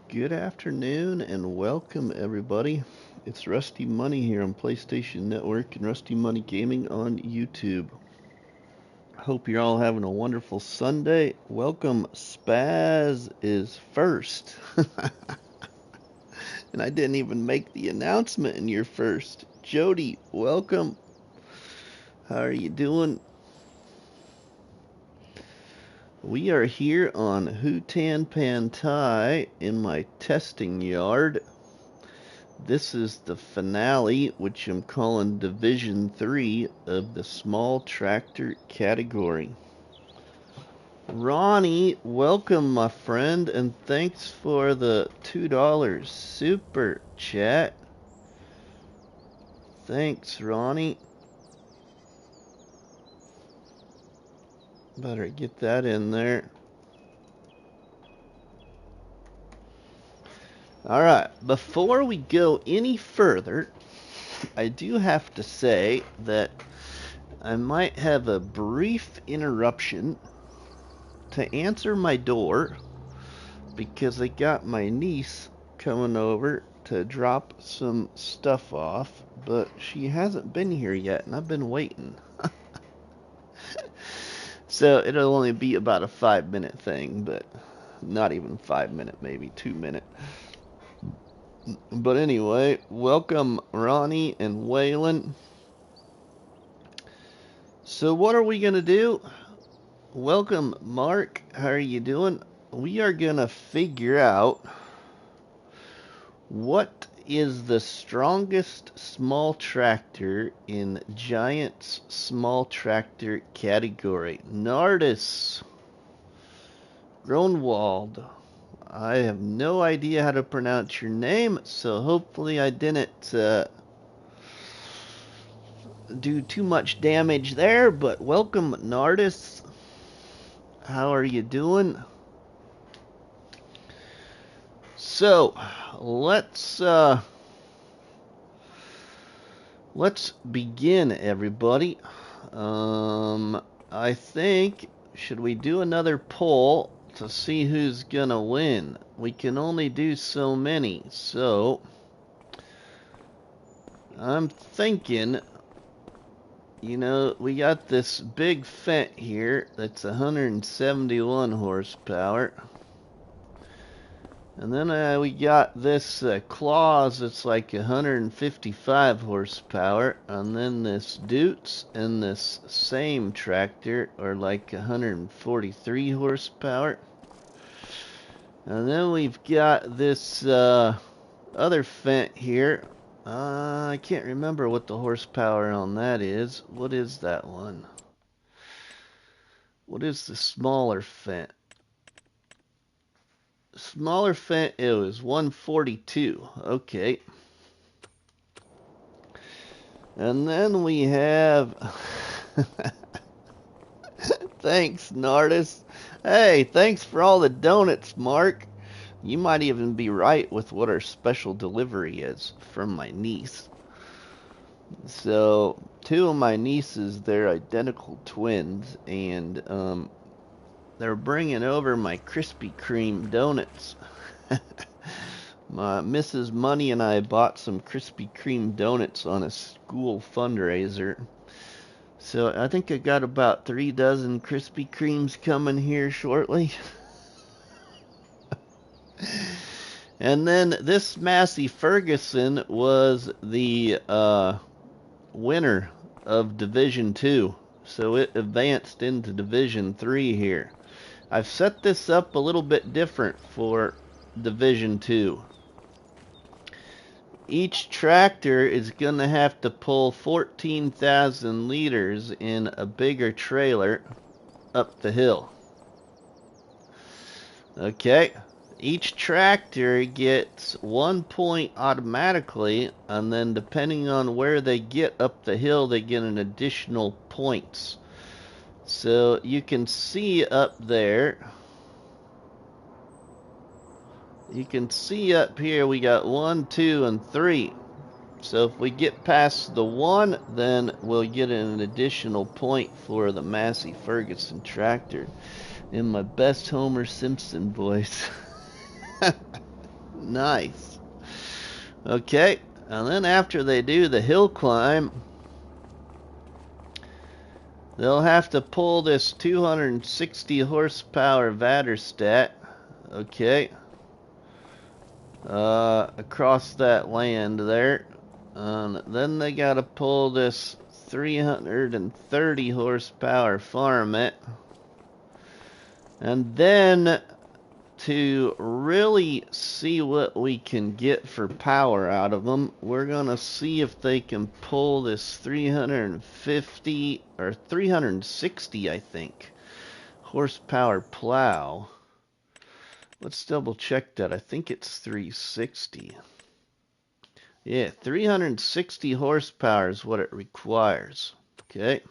Good afternoon and welcome everybody. It's Rusty Money here on PlayStation Network and Rusty Money Gaming on YouTube. Hope you're all having a wonderful Sunday. Welcome, Spaz is first. And I didn't even make the announcement and you're first. Jody, welcome. How are you doing? We are here on Hutan Pantai in my testing yard. This is the finale, which I'm calling Division 3 of the small tractor category. Ronnie, welcome my friend, and thanks for the $2 super chat. Thanks, Ronnie. Better get that in there. Alright, before we go any further, I do have to say that I might have a brief interruption to answer my door because I got my niece coming over to drop some stuff off, but she hasn't been here yet and I've been waiting. So it'll only be about a 5-minute thing, but not even 5-minute, maybe 2-minute. But anyway, welcome Ronnie and Waylon. So what are we gonna do? Welcome Mark, how are you doing? We are gonna figure out what is the strongest small tractor in Giant's small tractor category. Nardis, Gronwald, I have no idea how to pronounce your name, so hopefully I didn't do too much damage there, but welcome Nardis. How are you doing? So let's begin, everybody. I think, should we do another poll to see who's gonna win? We can only do so many, so I'm thinking, you know, we got this big Fendt here that's 171 horsepower. And then we got this Claus that's like 155 horsepower. And then this Dutz and this same tractor are like 143 horsepower. And then we've got this other Fendt here. I can't remember what the horsepower on that is. What is that one? What is the smaller Fendt? Smaller Fendt, it was 142. Okay. And then we have... Thanks, Nardis. Hey, thanks for all the donuts, Mark. You might even be right with what our special delivery is from my niece. So, two of my nieces, they're identical twins, and they're bringing over my Krispy Kreme donuts. My Mrs. Money and I bought some Krispy Kreme donuts on a school fundraiser. So I think I got about 3 dozen Krispy Kremes coming here shortly. And then this Massey Ferguson was the winner of Division 2. So it advanced into Division 3 here. I've set this up a little bit different for Division 2. Each tractor is going to have to pull 14,000 liters in a bigger trailer up the hill. Okay, each tractor gets 1 point automatically, and then depending on where they get up the hill, they get an additional points. So you can see up there, you can see up here we got 1, 2, and 3. So if we get past the 1, then we'll get an additional point for the Massey Ferguson tractor in my best Homer Simpson voice. Nice. Okay, and then after they do the hill climb, they'll have to pull this 260 horsepower Vaderstat, okay, across that land there. Then they gotta pull this 330 horsepower Farmall. And then to really see what we can get for power out of them, we're gonna see if they can pull this 350 or 360, I think, horsepower plow. Let's double check that. I think it's 360. Yeah, 360 horsepower is what it requires. Okay.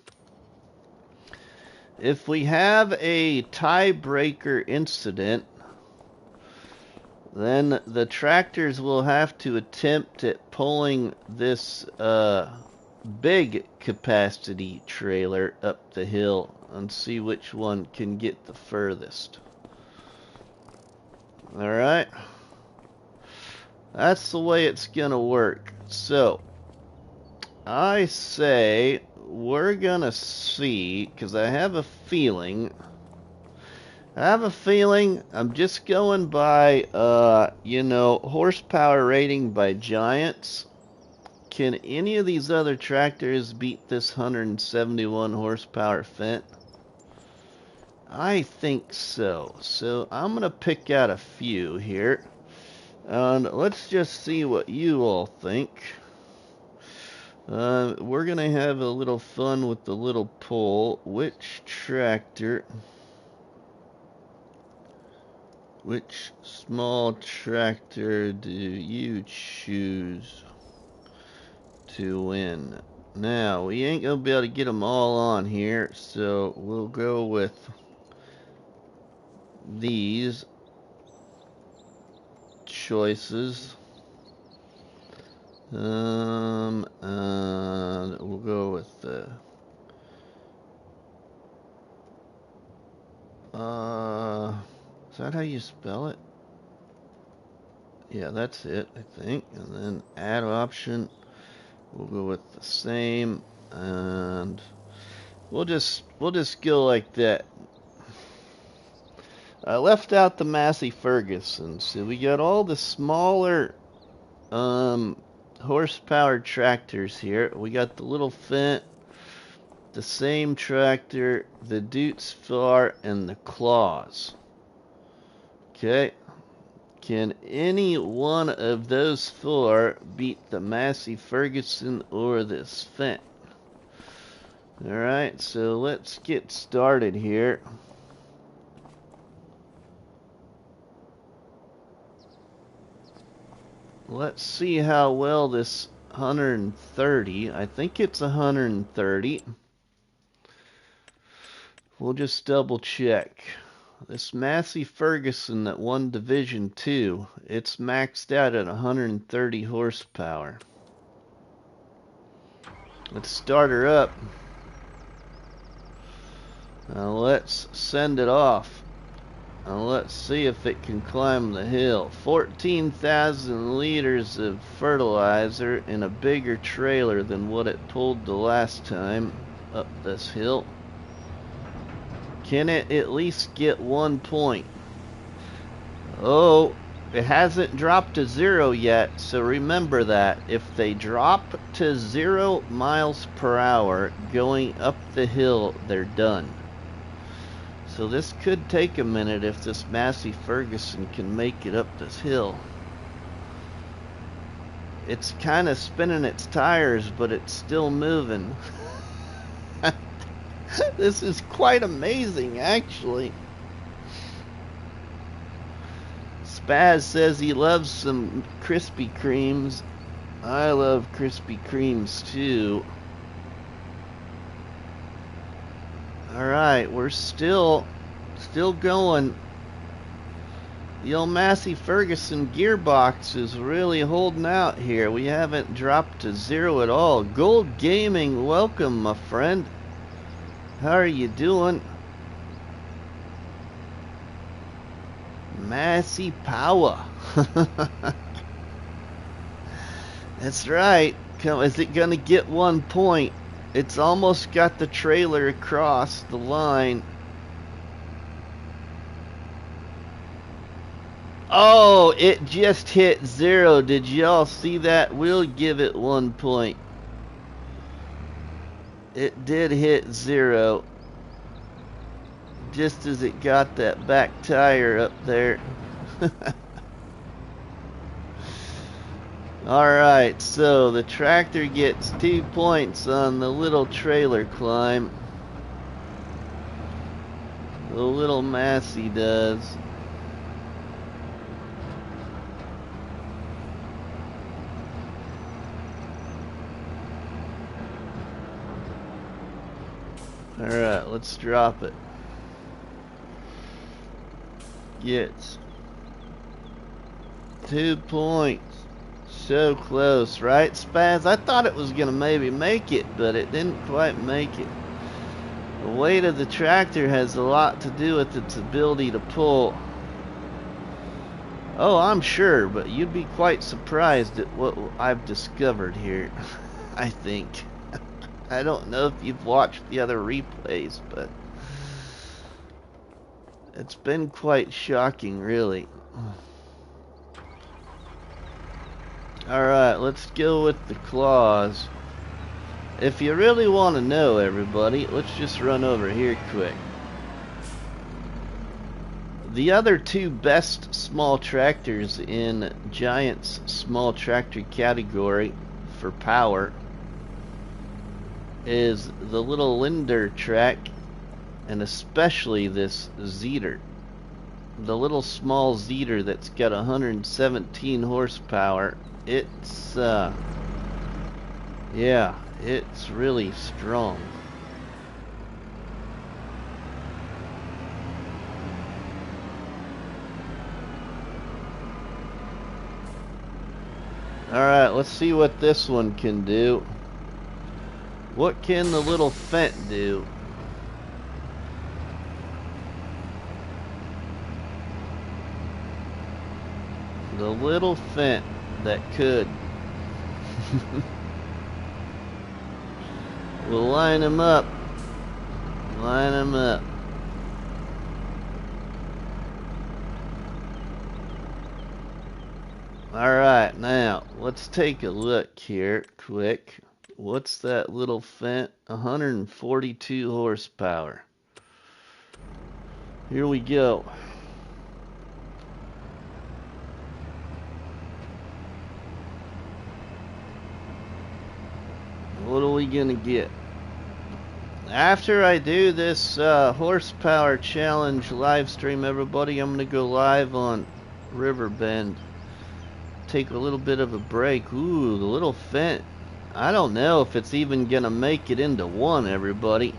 If we have a tiebreaker incident, then the tractors will have to attempt at pulling this big capacity trailer up the hill and see which one can get the furthest. Alright? That's the way it's gonna work. So, I say we're gonna see, because I have a feeling, I'm just going by, you know, horsepower rating by giants. Can any of these other tractors beat this 171 horsepower Fendt? I think so. So I'm gonna pick out a few here. And let's just see what you all think. We're gonna have a little fun with the little poll. Which small tractor do you choose to win? Now, we ain't gonna be able to get them all on here, so we'll go with these choices. And we'll go with the is that how you spell it? Yeah, that's it, I think. And then add option, we'll go with the same, and we'll just go like that. I left out the Massey Ferguson, so we got all the smaller horsepower tractors here. We got the little Fendt, the same tractor, the Dutes Far, and the Claws. Okay. Can any one of those four beat the Massey Ferguson or this Fendt? Alright, so let's get started here. Let's see how well this 130, I think it's 130. We'll just double check. This Massey Ferguson that won Division 2, it's maxed out at 130 horsepower. Let's start her up. Now let's send it off. Now let's see if it can climb the hill. 14,000 liters of fertilizer in a bigger trailer than what it pulled the last time up this hill. Can it at least get 1 point? Oh, it hasn't dropped to 0 yet, so remember that. If they drop to 0 miles per hour going up the hill, they're done. So this could take a minute if this Massey Ferguson can make it up this hill. It's kind of spinning its tires, but it's still moving. This is quite amazing, actually. Spaz says he loves some Krispy Kremes. I love Krispy Kremes too. Alright, we're still going. The old Massey Ferguson gearbox is really holding out here. We haven't dropped to 0 at all. Gold Gaming, welcome, my friend. How are you doing? Massey Power. That's right. Is it gonna get 1 point? It's almost got the trailer across the line. Oh, it just hit 0. Did y'all see that? We'll give it 1 point. It did hit 0. Just as it got that back tire up there. Alright, so the tractor gets 2 points on the little trailer climb. The little Massey does. Alright, let's drop it. Gets 2 points. So close, right, Spaz? I thought it was gonna maybe make it, but it didn't quite make it. The weight of the tractor has a lot to do with its ability to pull. Oh, I'm sure, but you'd be quite surprised at what I've discovered here. I think. I don't know if you've watched the other replays, but it's been quite shocking, really. Alright, let's go with the claws. If you really want to know, everybody, let's just run over here quick. The other 2 best small tractors in Giant's small tractor category for power is the little Linder Trac and especially this Zeter. The little small Zeter that's got 117 horsepower. It's yeah, it's really strong. Alright, let's see what this one can do. What can the little Fendt do? The little Fendt that could. We'll line them up. Line them up. Alright, now let's take a look here quick. What's that little Fendt? 142 horsepower. Here we go. What are we gonna get? After I do this horsepower challenge live stream, everybody, I'm gonna go live on Riverbend. Take a little bit of a break. Ooh, the little Fendt. I don't know if it's even gonna make it into 1, everybody.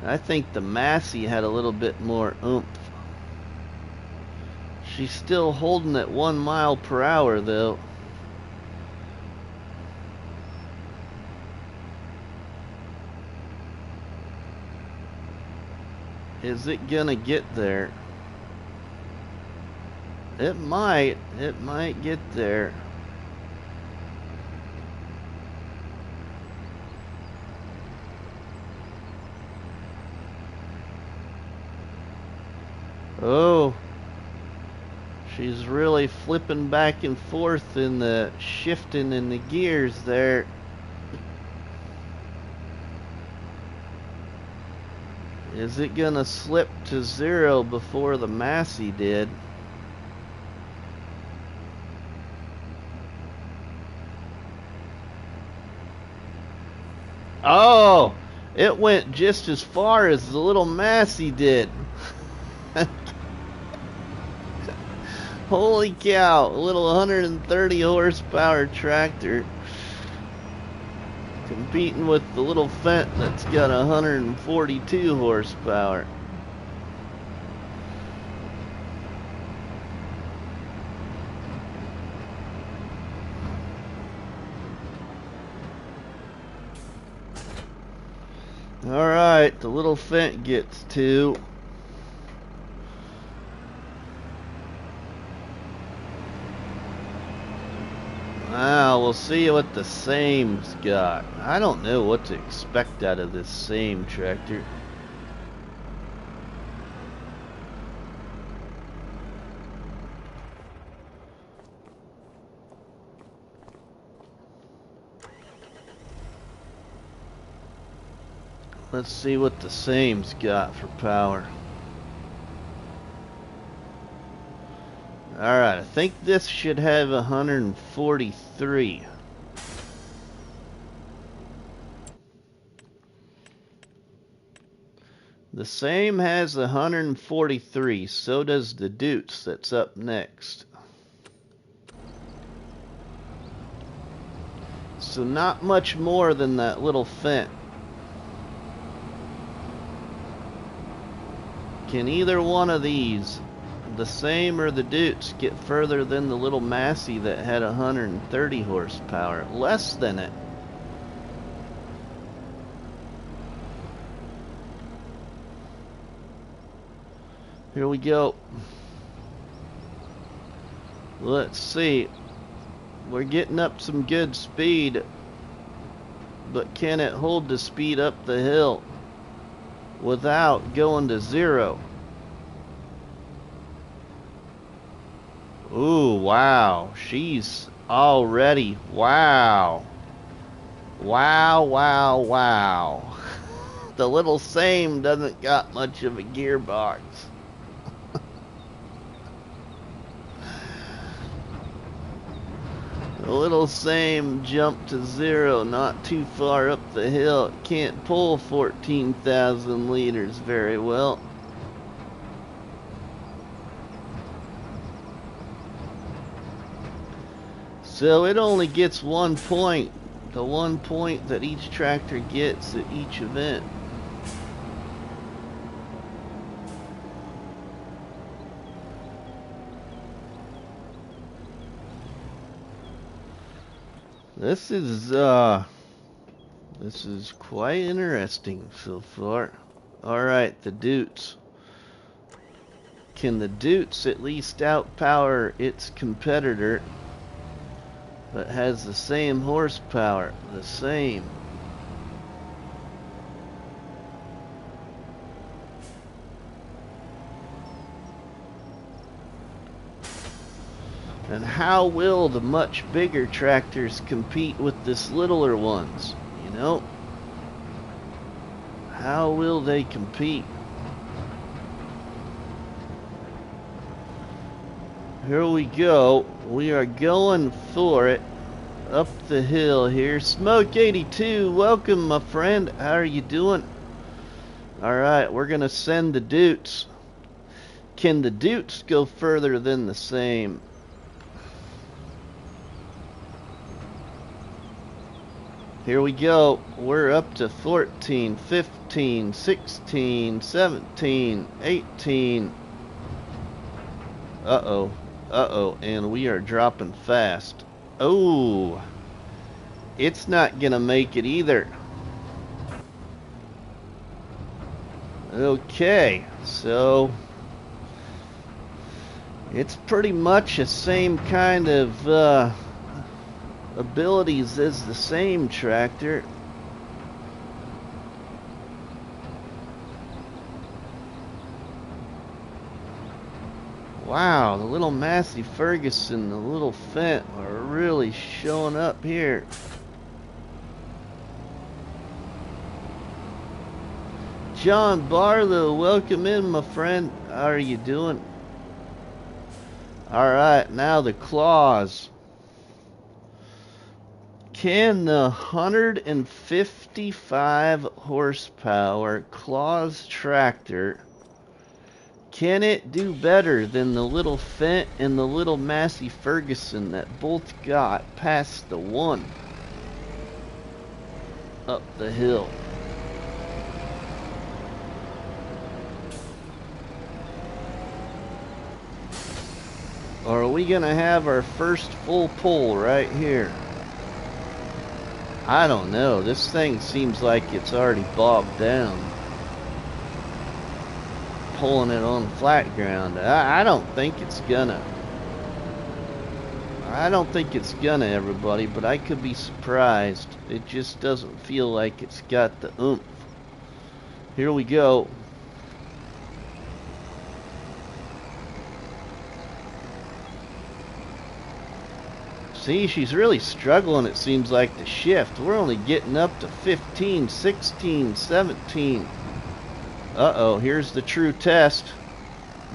I think the Massey had a little bit more oomph. She's still holding at 1 mile per hour though. Is it gonna get there? It might get there. Oh, she's really flipping back and forth in the shifting in the gears there. Is it gonna slip to 0 before the Massey did? Oh, it went just as far as the little Massey did. Holy cow, a little 130 horsepower tractor competing with the little Fendt that's got 142 horsepower. Alright, the little Fendt gets 2. We'll see what the same's got. I don't know what to expect out of this same tractor. Let's see what the same's got for power. Alright, I think this should have 143. The same has 143, so does the Dutes that's up next. So not much more than that little Fendt. Can either one of these, the same or the Dutes, get further than the little Massey that had 130 horsepower? Less than it. Here we go. Let's see. We're getting up some good speed, but can it hold the speed up the hill without going to zero? Ooh, wow. She's already, wow. Wow, wow, wow. The little same doesn't got much of a gearbox. The little same jumped to zero not too far up the hill. It can't pull 14,000 liters very well. So it only gets 1 point, the 1 point that each tractor gets at each event. This is quite interesting so far. Alright, the Dutes. Can the Dutes at least outpower its competitor that has the same horsepower? The same. And how will the much bigger tractors compete with this littler ones? You know? How will they compete? Here we go. We are going for it. Up the hill here. Smoke 82, welcome my friend. How are you doing? Alright, we're gonna send the Dutes. Can the Dutes go further than the same? Here we go. We're up to 14, 15, 16, 17, 18. Uh-oh. Uh-oh. And we are dropping fast. Oh. It's not gonna make it either. Okay. So it's pretty much the same kind of abilities as the same tractor. Wow, the little Massey Ferguson, the little Fendt are really showing up here. John Barlow, welcome in my friend. How are you doing? Alright, now the claws. Can the 155 horsepower claws tractor, can it do better than the little Fendt and the little Massey Ferguson that both got past the 1 up the hill? Or are we gonna have our first full pull right here? I don't know. This thing seems like it's already bogged down. Pulling it on flat ground. I don't think it's gonna. I don't think it's gonna, everybody, but I could be surprised. It just doesn't feel like it's got the oomph. Here we go. See, she's really struggling, it seems like, to shift. We're only getting up to 15, 16, 17. Uh-oh, here's the true test.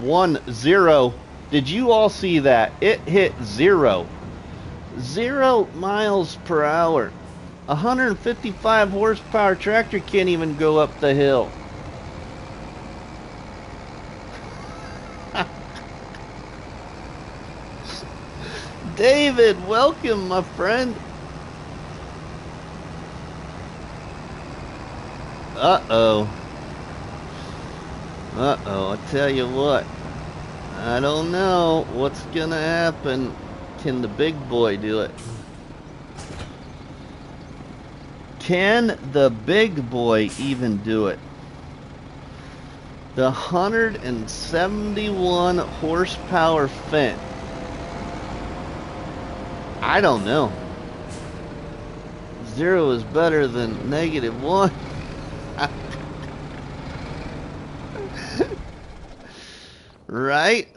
1, 0. Did you all see that? It hit 0. 0 miles per hour. 155 horsepower tractor can't even go up the hill. David, welcome, my friend. Uh-oh. Uh-oh, I tell you what. I don't know what's gonna happen. Can the big boy do it? Can the big boy even do it? The 171 horsepower Fendt. I don't know. 0 is better than -1. Right?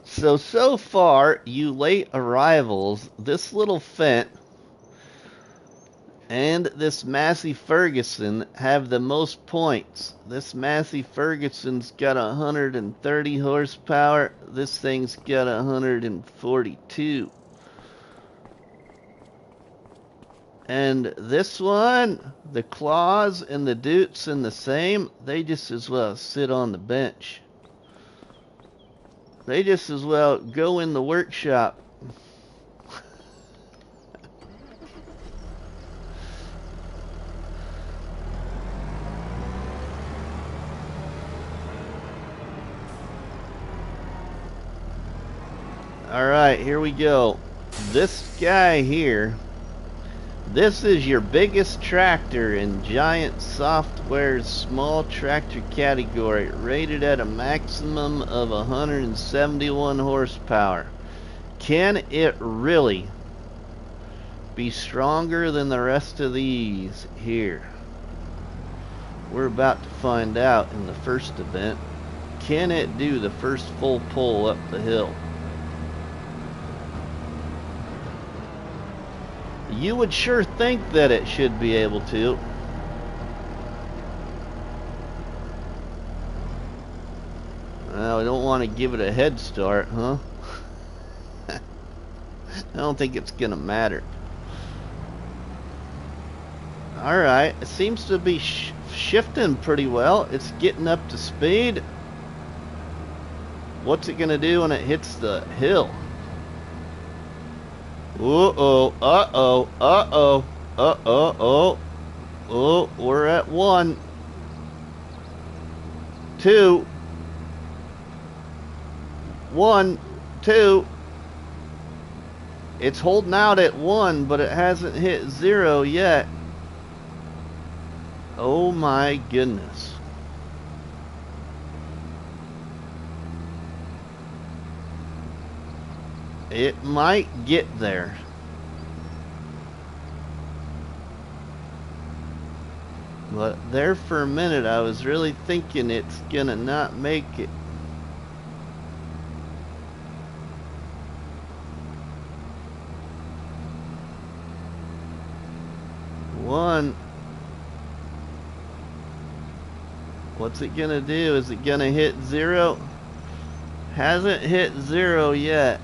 So far, you late arrivals, this little Fendt and this Massey Ferguson have the most points. This Massey Ferguson's got 130 horsepower. This thing's got 142. And this one, the claws and the dutes and the same, they just as well sit on the bench. They just as well go in the workshop. Alright, here we go. This guy here, this is your biggest tractor in Giant Software's small tractor category, rated at a maximum of 171 horsepower. Can it really be stronger than the rest of these here? We're about to find out in the first event. Can it do the first full pull up the hill? You would sure think that it should be able to. Well, we don't want to give it a head start, huh? I don't think it's gonna matter. Alright, it seems to be shifting pretty well. It's getting up to speed. What's it gonna do when it hits the hill? Uh-oh, uh-oh, uh-oh, uh-oh, oh, we're at 1, 2, 1, 2. It's holding out at 1, but it hasn't hit 0 yet. Oh my goodness. It might get there. But there for a minute I was really thinking it's gonna not make it. One. What's it gonna do? Is it gonna hit 0? Hasn't hit 0 yet.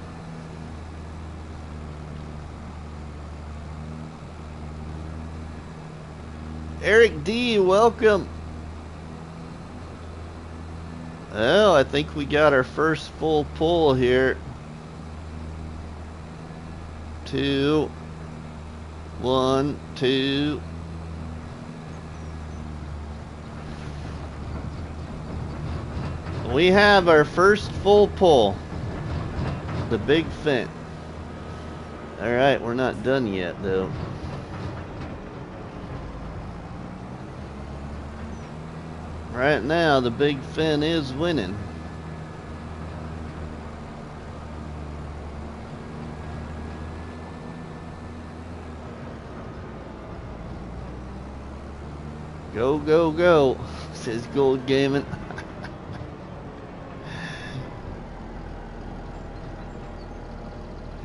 Eric D, welcome. Well, I think we got our first full pull here. 2, 1, 2. We have our first full pull. The big Fendt. Alright, we're not done yet though. Right now, the big Fendt is winning. Go, go, go, says Gold Gaming.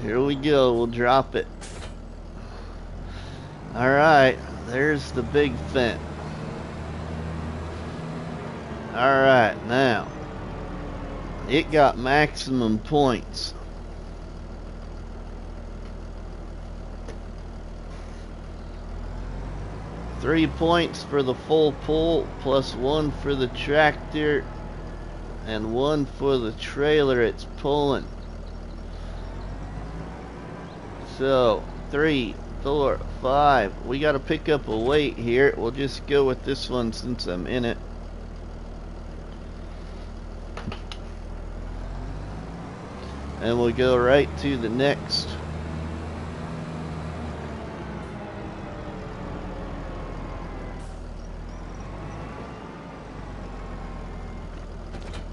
Here we go, we'll drop it. Alright, there's the big Fendt. Alright, now, it got maximum points. Three points for the full pull, plus 1 for the tractor, and 1 for the trailer it's pulling. So, 3, 4, 5. We gotta pick up a weight here. We'll just go with this one since I'm in it. And we'll go right to the next.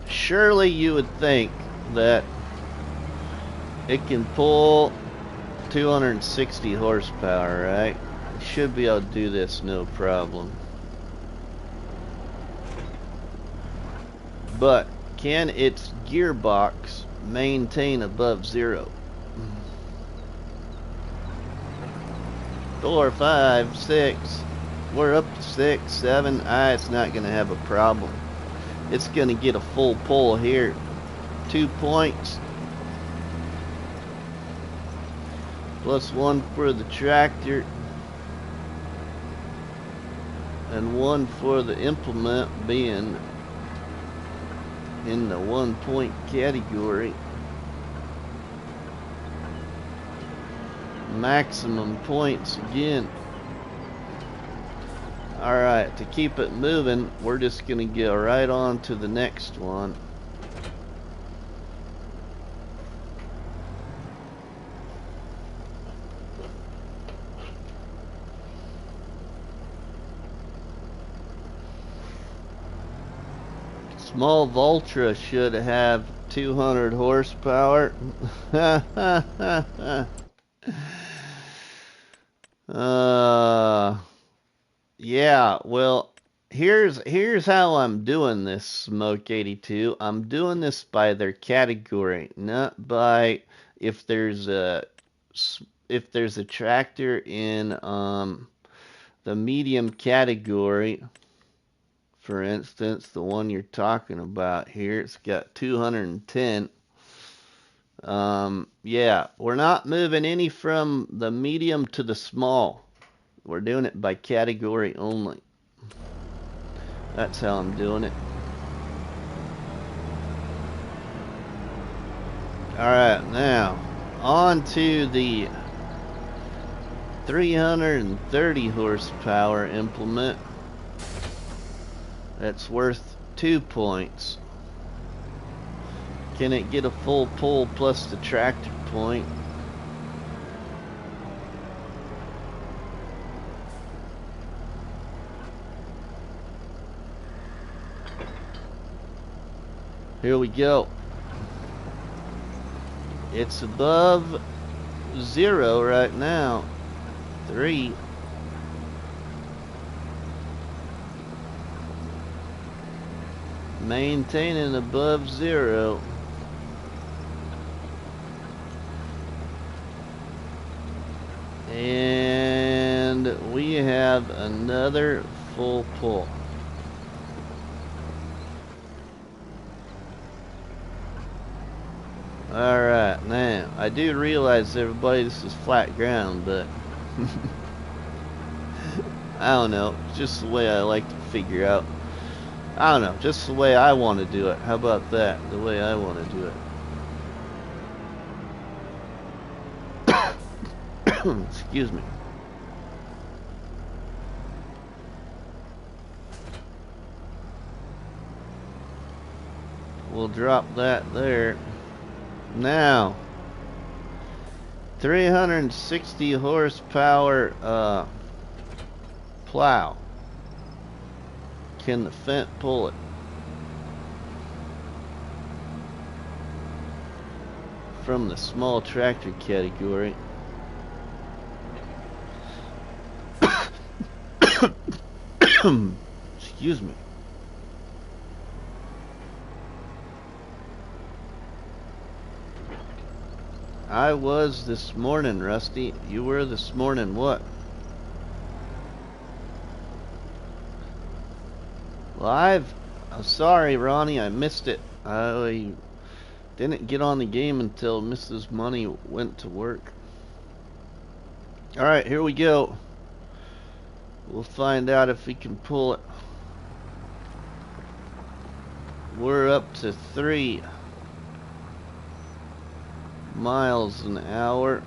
Surely you would think that it can pull 260 horsepower, right? It should be able to do this no problem. But can its gearbox maintain above 0? 4, 5, 6. We're up to 6, 7. It's not going to have a problem. It's going to get a full pull here. 2 points. Plus 1 for the tractor. And 1 for the implement, being in the 1 point category. Maximum points again. Alright, to keep it moving, we're just going to go right on to the next one. Small Voltra should have 200 horsepower. Yeah, well, here's how I'm doing this, Smoke 82. I'm doing this by their category, not by if there's a tractor in the medium category. For instance, the one you're talking about here, it's got 210. Yeah, we're not moving any from the medium to the small. We're doing it by category only. That's how I'm doing it. Alright, now, on to the 330 horsepower implement. That's worth 2 points. Can it get a full pull plus the tractor point? Here we go. It's above 0 right now. 3. Maintaining above 0. And we have another full pull. Alright, now, I do realize, everybody, this is flat ground, but I don't know, it's just the way I like to figure out. I don't know, just the way I want to do it. How about that? The way I want to do it. Excuse me. We'll drop that there. Now, 360 horsepower plow. Can the Fendt pull it? From the small tractor category. Excuse me. I was this morning, Rusty. You were this morning what? Live? I'm sorry, Ronnie, I missed it. I didn't get on the game until Mrs. Money went to work. Alright, here we go. We'll find out if we can pull it. We're up to 3 miles an hour.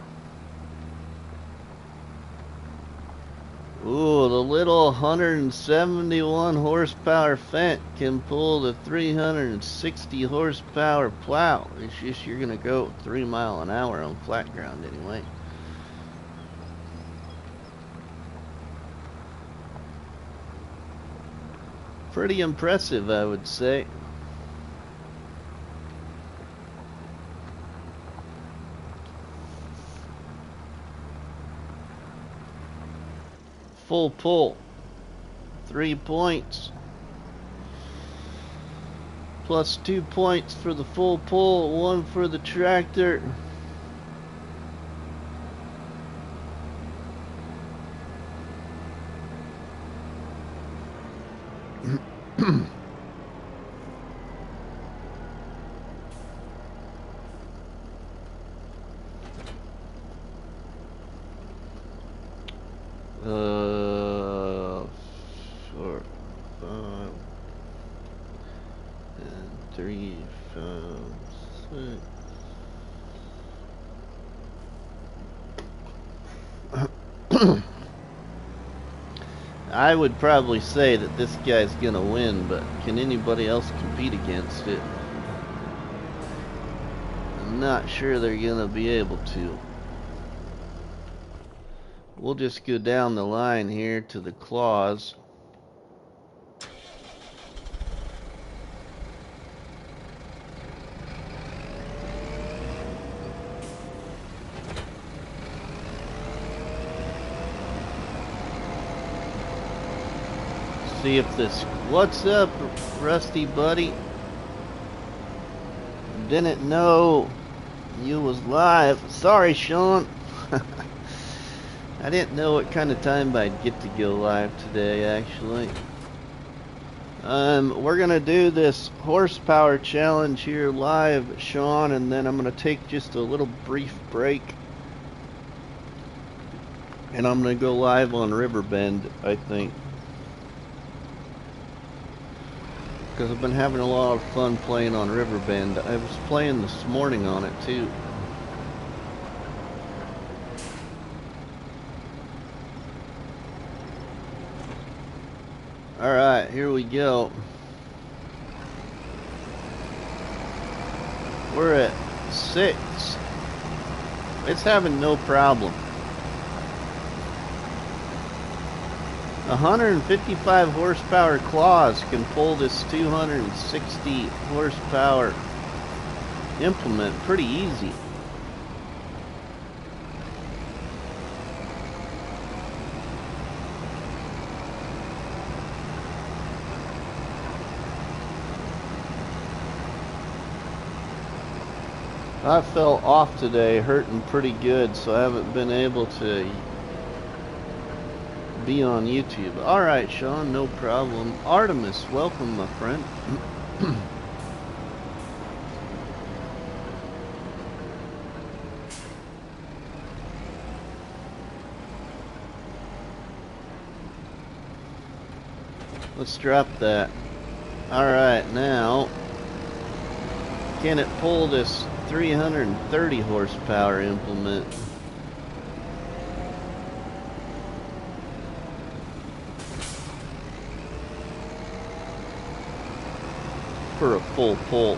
Ooh, the little 171 horsepower Fendt can pull the 360 horsepower plow. It's just you're gonna go 3 miles an hour on flat ground anyway. Pretty impressive, I would say. Full pull, 3 points, plus 2 points for the full pull, 1 for the tractor. I would probably say that this guy's gonna win, but can anybody else compete against it? I'm not sure they're gonna be able to. We'll just go down the line here to the claws. See if this... What's up, Rusty buddy? Didn't know you was live. Sorry, Sean. I didn't know what kind of time I'd get to go live today, actually. We're gonna do this horsepower challenge here live, Sean, and then I'm gonna take just a little brief break. And I'm gonna go live on Riverbend, I think. Because I've been having a lot of fun playing on Riverbend. I was playing this morning on it too. Alright, here we go. We're at 6. It's having no problem. 155 horsepower claws can pull this 260 horsepower implement pretty easy. I fell off today, hurting pretty good, so I haven't been able to be on YouTube. Alright, Sean, no problem. Artemis, welcome, my friend. Let's drop that. Alright, now, can it pull this 330 horsepower implement? For a full pull.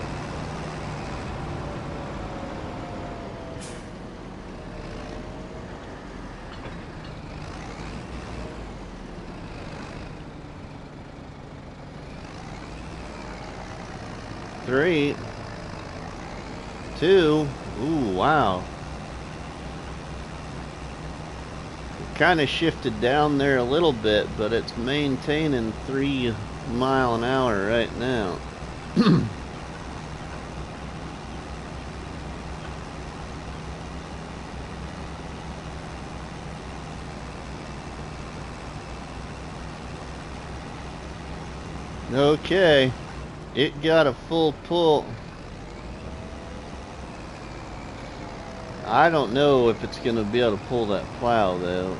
Three, 2, ooh, wow. kind of shifted down there a little bit, but it's maintaining 3 mile an hour right now. Okay, it got a full pull. I don't know if it's going to be able to pull that plow though.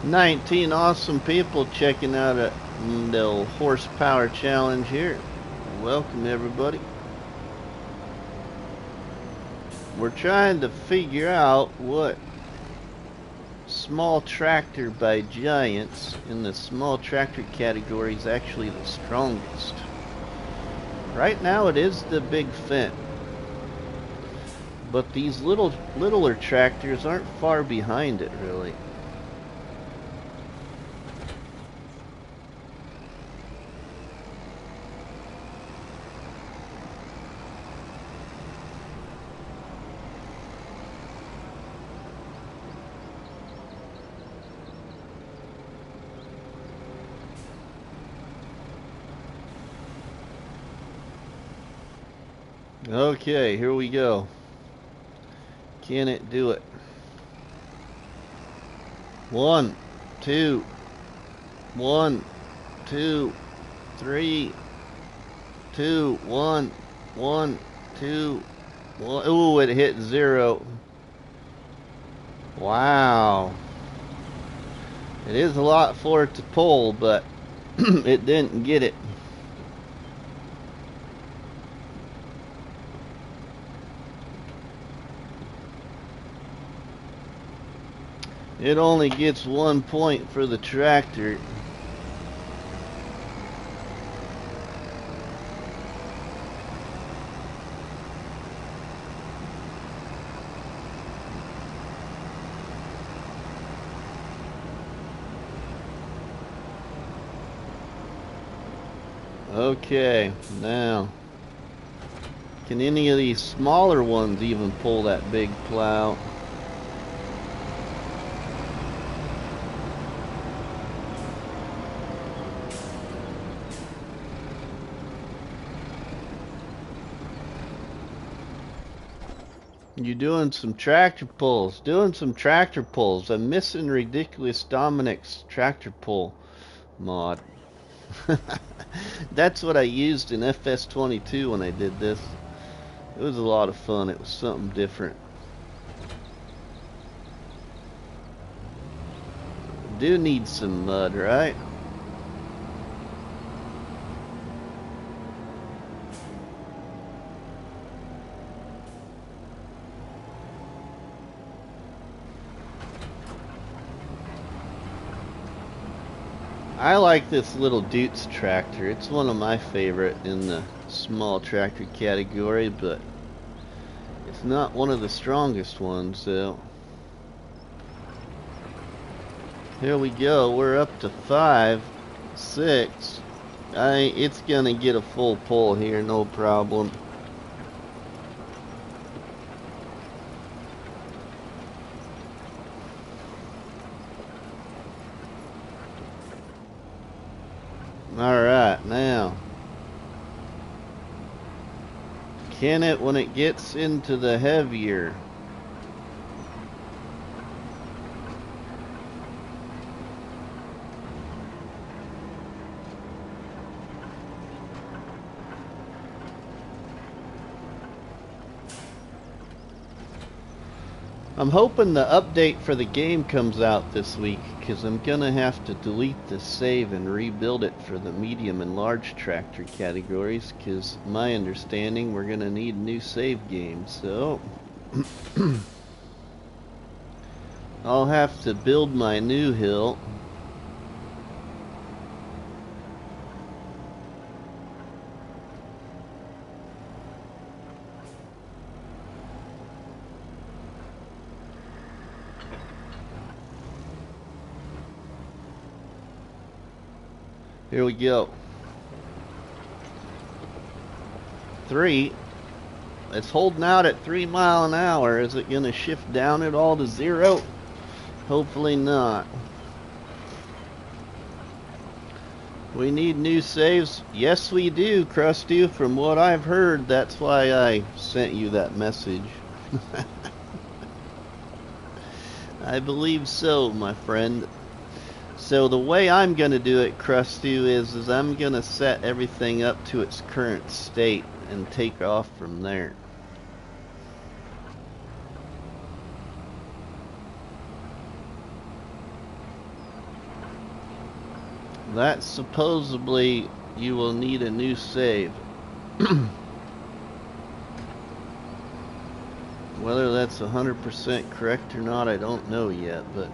19 awesome people checking out the horsepower challenge here. Welcome everybody. We're trying to figure out what small tractor by giants in the small tractor category is actually the strongest. Right now it is the big Fendt, but these littler tractors aren't far behind it really. Okay, here we go. Can it do it? 1, 2, 1, 2, 3, 2, 1, 1, 2, 1. Ooh, it hit 0. Wow. It is a lot for it to pull, but it didn't get it. It only gets 1 point for the tractor. Okay, now, can any of these smaller ones even pull that big plow? You're doing some tractor pulls. I'm missing Ridiculous Dominic's tractor pull mod. That's what I used in FS22 when I did this. It was a lot of fun. It was something different. Do need some mud, right? I like this little Dutes tractor. It's one of my favorite in the small tractor category, but it's not one of the strongest ones, so here we go. We're up to 5, 6. It's gonna get a full pull here, no problem. Alright, now, can it when it gets into the heavier? I'm hoping the update for the game comes out this week, because I'm gonna have to delete the save and rebuild it for the medium and large tractor categories, because my understanding we're gonna need new save games, so I'll have to build my new hill. Here we go. 3. It's holding out at 3 miles an hour. Is it going to shift down it all to 0? Hopefully not. We need new saves. Yes, we do, Krusty. From what I've heard, that's why I sent you that message. I believe so, my friend. So the way I'm going to do it, Krusty, is I'm going to set everything up to its current state and take off from there. That supposedly you will need a new save. Whether that's 100% correct or not, I don't know yet, but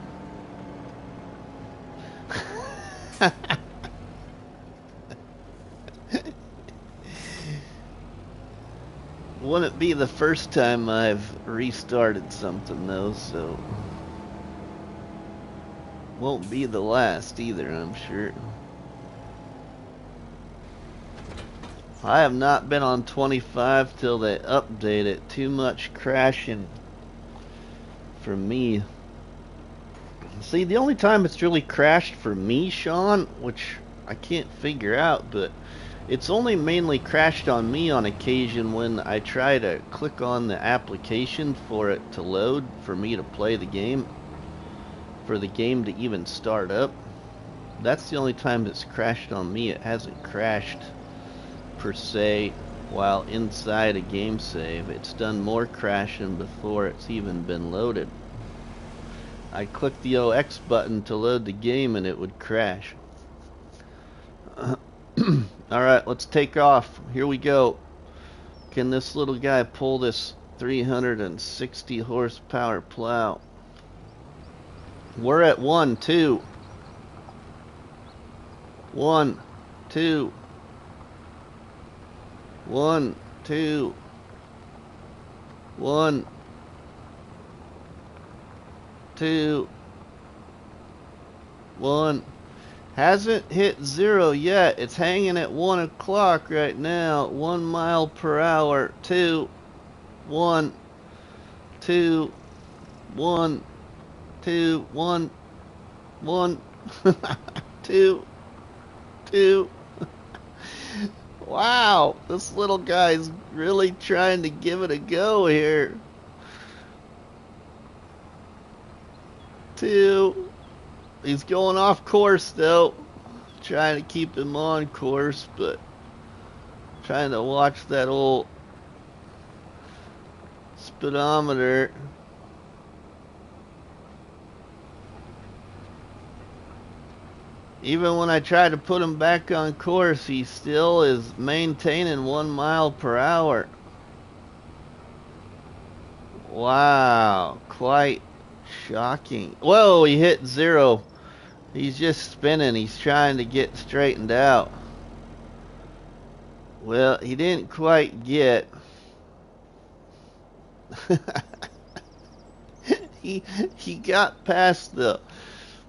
wouldn't be the first time I've restarted something though, so won't be the last either, I'm sure. I have not been on 25 till they update it. Too much crashing for me. See, the only time it's really crashed for me, Sean, which I can't figure out, but it's only mainly crashed on me on occasion when I try to click on the application for it to load for me to play the game, for the game to even start up. That's the only time it's crashed on me. It hasn't crashed per se while inside a game save. It's done more crashing before it's even been loaded. I click the OX button to load the game and it would crash. Alright, let's take off. Here we go. Can this little guy pull this 360 horsepower plow? We're at 1, 2. 1, 2. 1, 2. 1, 2. 1. Hasn't hit 0 yet. It's hanging at 1 o'clock right now. 1 mile per hour. 2. 1. 2. 1. 2. 1. 1. 2. 2. Wow, this little guy's really trying to give it a go here. 2. He's going off course though. Trying to keep him on course, but trying to watch that old speedometer. Even when I try to put him back on course, he still is maintaining 1 mile per hour. Wow, quite shocking. Whoa, he hit 0. He's just spinning. He's trying to get straightened out. Well, he didn't quite get. he got past the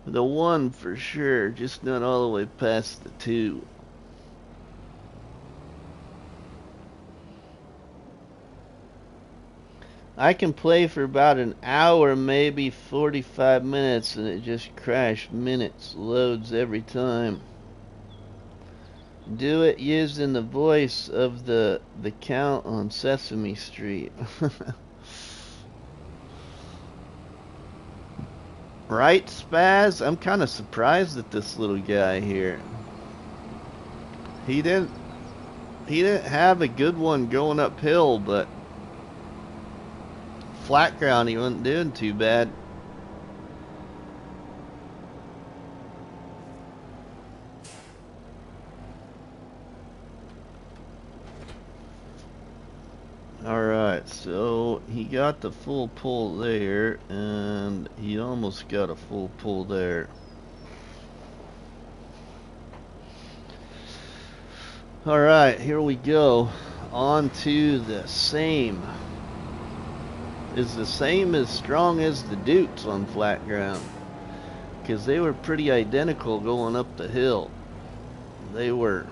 1 for sure, just not all the way past the 2. I can play for about an hour, maybe 45 minutes, and it just crashed minutes. Loads every time. Do it using the voice of the Count on Sesame Street. Right, Spaz? I'm kind of surprised at this little guy here. He didn't have a good one going uphill, but flat ground he wasn't doing too bad. Alright, so he got the full pull there, and he almost got a full pull there. Alright, here we go. On to the same. Is the same as strong as the Dukes on flat ground? Because they were pretty identical going up the hill. They were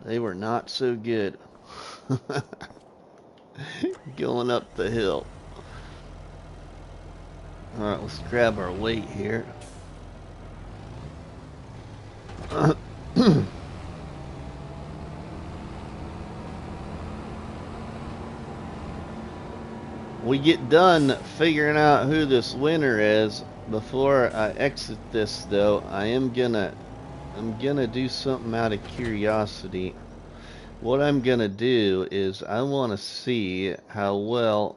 not so good. going up the hill. Alright, let's grab our weight here. We get done figuring out who this winner is. Before I exit this though, I'm gonna do something out of curiosity. What I'm gonna do is I want to see how well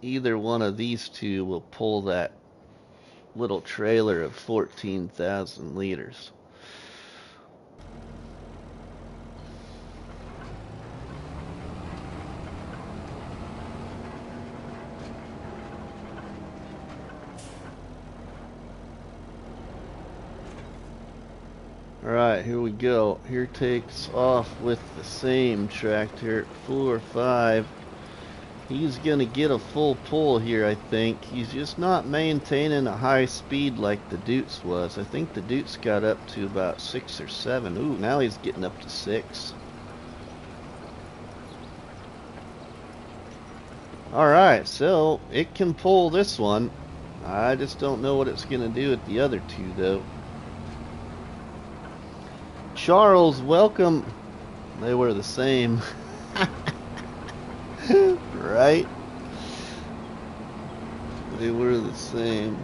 either one of these two will pull that little trailer of 14,000 liters. Alright, here we go. Here takes off with the same tractor, 4 or 5. He's gonna get a full pull here, I think. He's just not maintaining a high speed like the Dutes was. I think the Dutes got up to about 6 or 7. Ooh, now he's getting up to 6. Alright, so it can pull this one. I just don't know what it's gonna do with the other two, though. Charles, welcome. They were the same. Right? They were the same.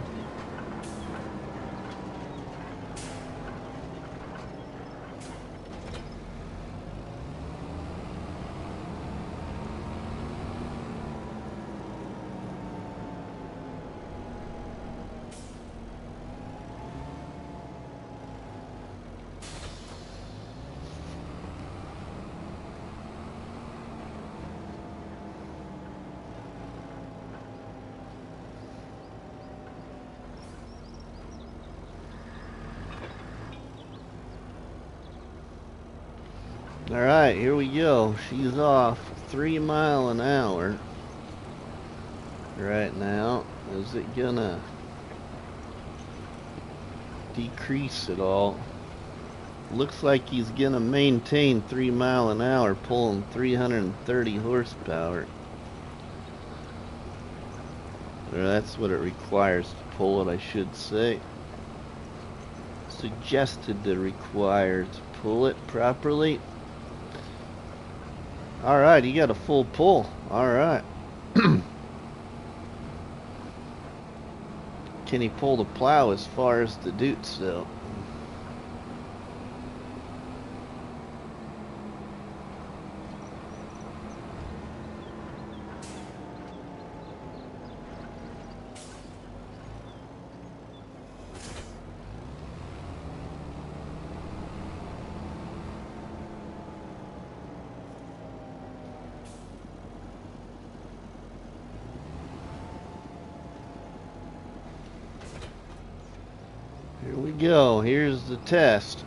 Alright, here we go. She's off 3 miles an hour right now. Is it gonna decrease at all? Looks like he's gonna maintain 3 miles an hour, pulling 330 horsepower. Or that's what it requires to pull it, I should say. Suggested to require to pull it properly. Alright, he got a full pull. Alright. Can he pull the plow as far as the Dutes though? Here we go. Here's the test.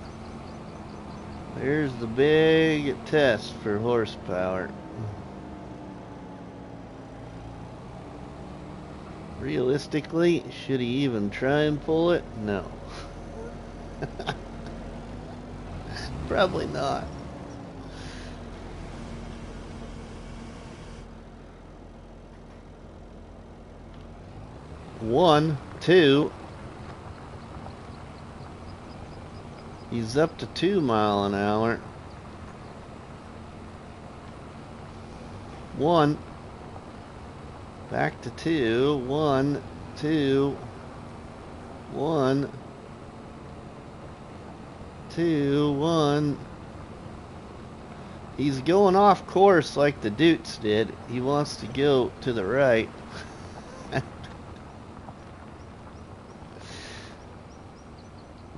Here's the big test for horsepower. Realistically, should he even try and pull it? No. Probably not. One, two. He's up to 2 miles an hour. 1. Back to 2. 1, 2. 1, 2, 1. He's going off course like the Dutes did. He wants to go to the right.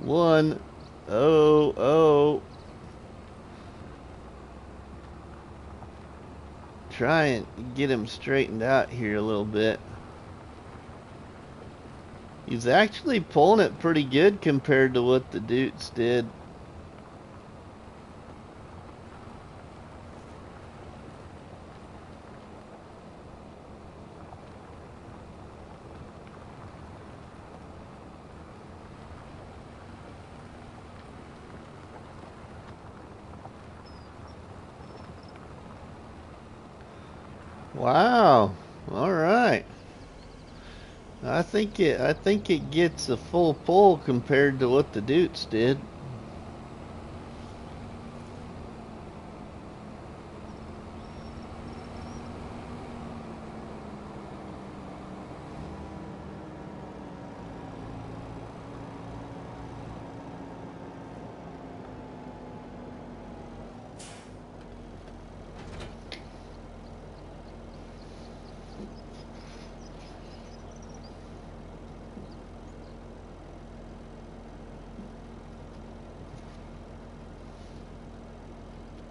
One. Oh. Try and get him straightened out here a little bit. He's actually pulling it pretty good compared to what the Dutes did. Wow. All right. I think it gets a full pull compared to what the Dutes did.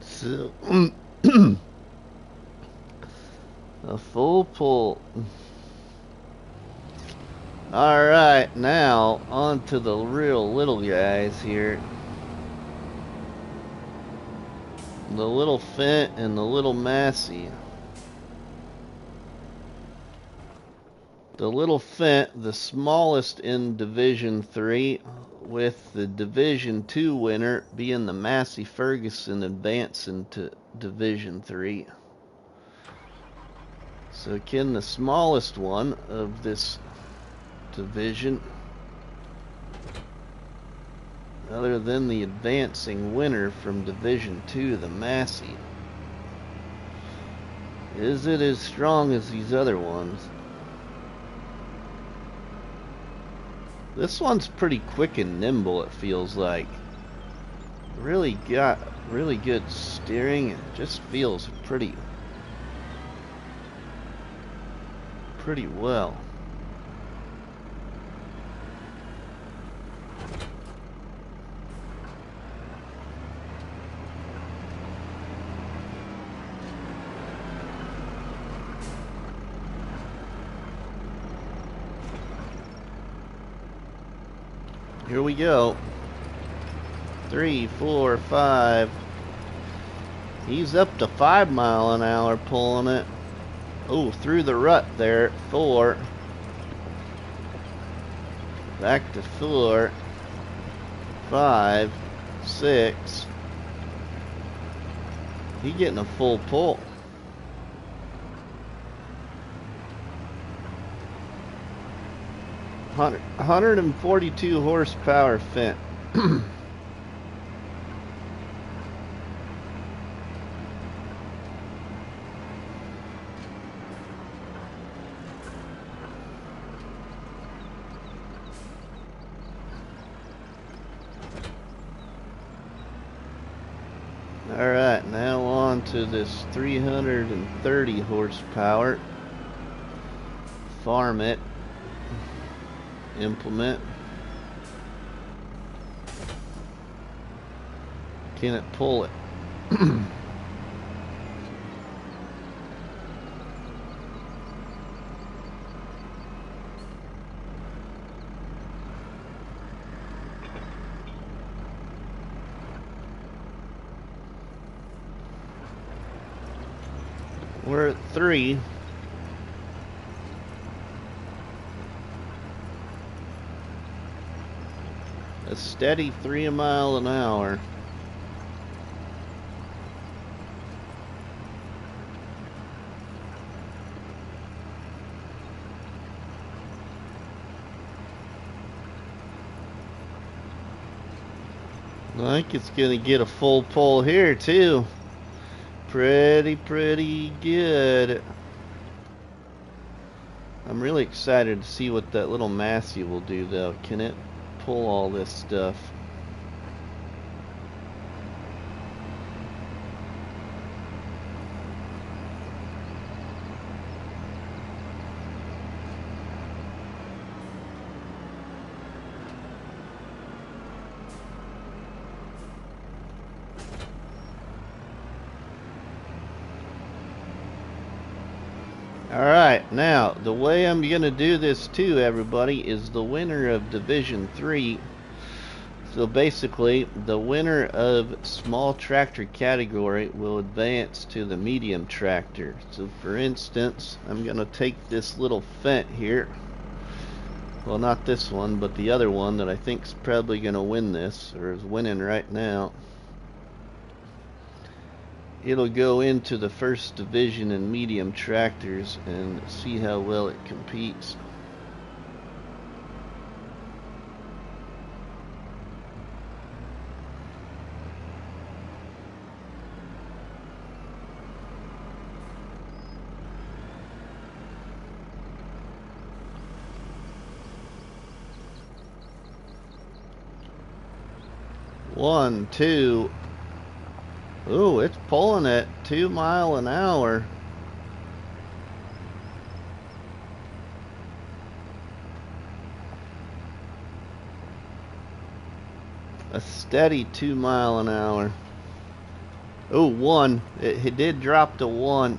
So a full pull. Alright, now on to the real little guys here. The little Fendt and the little Massey. The little Fendt, the smallest in Division 3, with the Division 2 winner being the Massey Ferguson advancing to Division 3. So again, the smallest one of this division, other than the advancing winner from Division 2, the Massey. Is it as strong as these other ones? This one's pretty quick and nimble, it feels like. Really got really good steering. It just feels pretty well. Here we go. 3, 4, 5. He's up to 5 miles an hour pulling it. Oh, through the rut there. 4. Back to 4. 5. 6. He's getting a full pull. Hundred 142 horsepower Fendt. Alright, now on to this 330 horsepower Farmall implement. Can it pull it? We're at 3. A steady 3 mile an hour. I think it's gonna get a full pull here too. Pretty good. I'm really excited to see what that little Massey will do though. Can it pull all this stuff? Alright, now the way I'm going to do this too, everybody, is the winner of Division 3. So basically, the winner of small tractor category will advance to the medium tractor. So for instance, I'm going to take this little Fendt here. Well, not this one, but the other one that I think is probably going to win this, or is winning right now. it'll go into the first division in medium tractors and see how well it competes. One, two. Ooh, it's pulling at 2 miles an hour. A steady 2 miles an hour. Oh, one. It did drop to 1.